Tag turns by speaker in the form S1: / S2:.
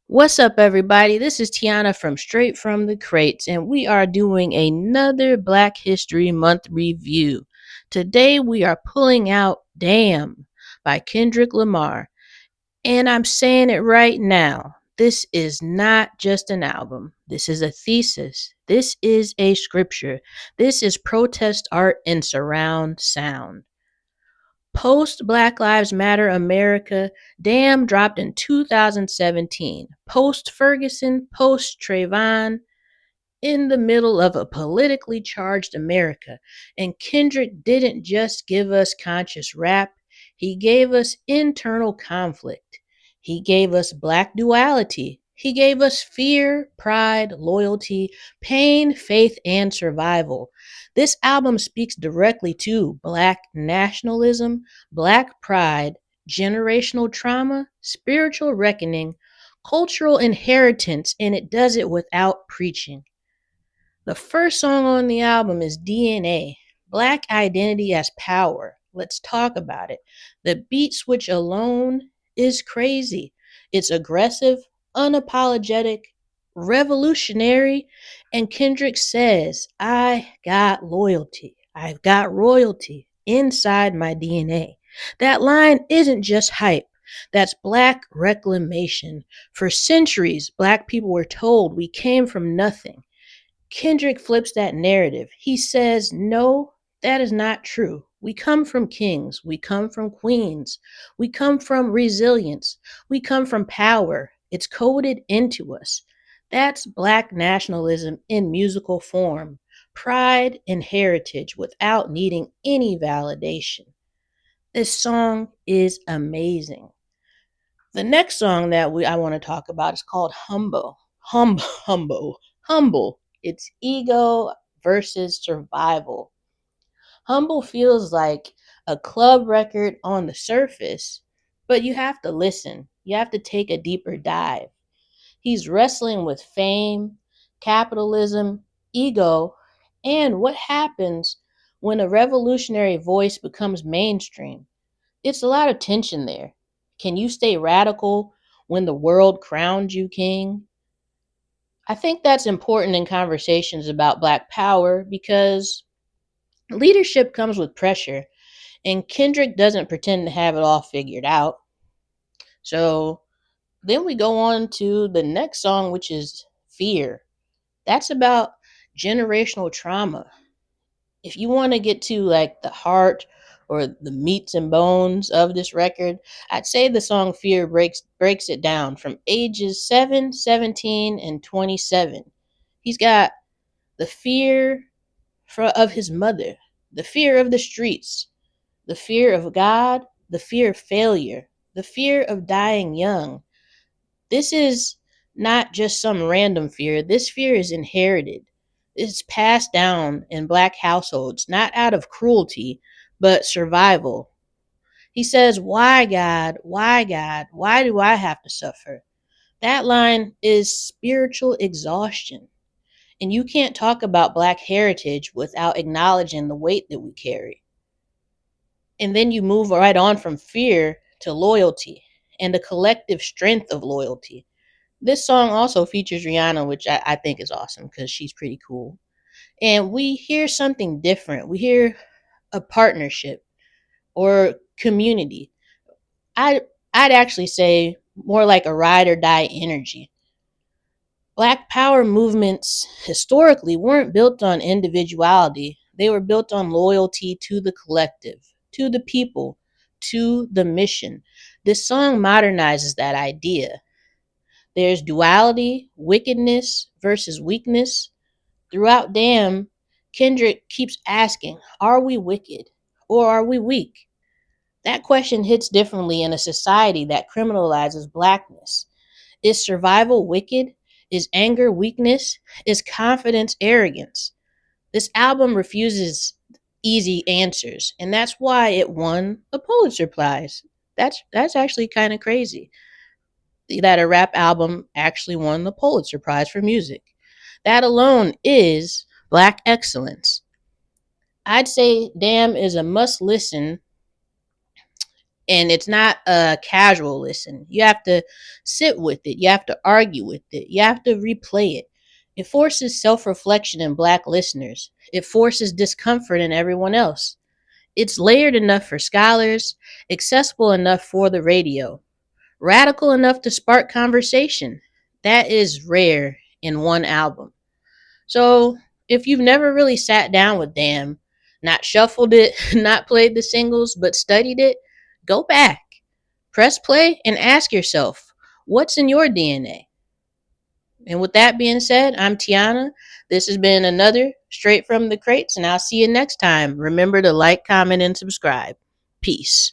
S1: What's up, everybody? This is Tiana from Straight from the Crates, and we are doing another Black History Month review. Today, we are pulling out Damn by Kendrick Lamar, and I'm saying it right now. This is not just an album. This is a thesis. This is a scripture. This is protest art in surround sound. Post Black Lives Matter America, Damn dropped in 2017. Post Ferguson, post Trayvon, in the middle of a politically charged America. And Kendrick didn't just give us conscious rap, he gave us internal conflict. He gave us black duality. He gave us fear, pride, loyalty, pain, faith, and survival. This album speaks directly to black nationalism, black pride, generational trauma, spiritual reckoning, cultural inheritance, and it does it without preaching. The first song on the album is DNA, Black Identity as Power. Let's talk about it. The beat switch alone is crazy. It's aggressive, unapologetic, revolutionary, and Kendrick says, I got loyalty. I've got royalty inside my DNA. That line isn't just hype. That's black reclamation. For centuries, black people were told we came from nothing. Kendrick flips that narrative. He says, no, that is not true. We come from kings. We come from queens. We come from resilience. We come from power. It's coded into us. That's black nationalism in musical form. Pride and heritage without needing any validation. This song is amazing. The next song that I want to talk about is called Humble. Humble. It's ego versus survival. Humble feels like a club record on the surface, but you have to listen. You have to take a deeper dive. He's wrestling with fame, capitalism, ego, and what happens when a revolutionary voice becomes mainstream. It's a lot of tension there. Can you stay radical when the world crowned you king? I think that's important in conversations about Black power because leadership comes with pressure, and Kendrick doesn't pretend to have it all figured out. So then we go on to the next song, which is Fear. That's about generational trauma. If you want to get to like the heart or the meats and bones of this record, I'd say the song Fear breaks it down from ages 7, 17, and 27. He's got the fear of his mother, the fear of the streets, the fear of God, the fear of failure, the fear of dying young. This is not just some random fear. This fear is inherited. It's passed down in black households, not out of cruelty, but survival. He says, why, God? Why, God? Why do I have to suffer? That line is spiritual exhaustion. And you can't talk about black heritage without acknowledging the weight that we carry. And then you move right on from fear to loyalty and the collective strength of loyalty. This song also features Rihanna, which I think is awesome because she's pretty cool. And we hear something different. We hear a partnership or community. I I'd actually say more like a ride or die energy. Black power movements historically weren't built on individuality. They were built on loyalty to the collective, to the people, to the mission. This song modernizes that idea. There's duality, wickedness versus weakness. Throughout Damn, Kendrick keeps asking, are we wicked or are we weak? That question hits differently in a society that criminalizes blackness. Is survival wicked? Is anger weakness? Is confidence arrogance? This album refuses easy answers, and that's why it won a Pulitzer Prize. That's actually kind of crazy that a rap album actually won the Pulitzer Prize for music. That alone is black excellence. I'd say Damn is a must listen And it's not a casual listen. You have to sit with it. You have to argue with it. You have to replay it. It forces self reflection in Black listeners, it forces discomfort in everyone else. It's layered enough for scholars, accessible enough for the radio, radical enough to spark conversation. That is rare in one album. So, if you've never really sat down with Damn, not shuffled it, not played the singles, but studied it, go back, press play, and ask yourself, what's in your DNA? And with that being said, I'm Tiana. This has been another Straight from the Crates, and I'll see you next time. Remember to like, comment, and subscribe. Peace.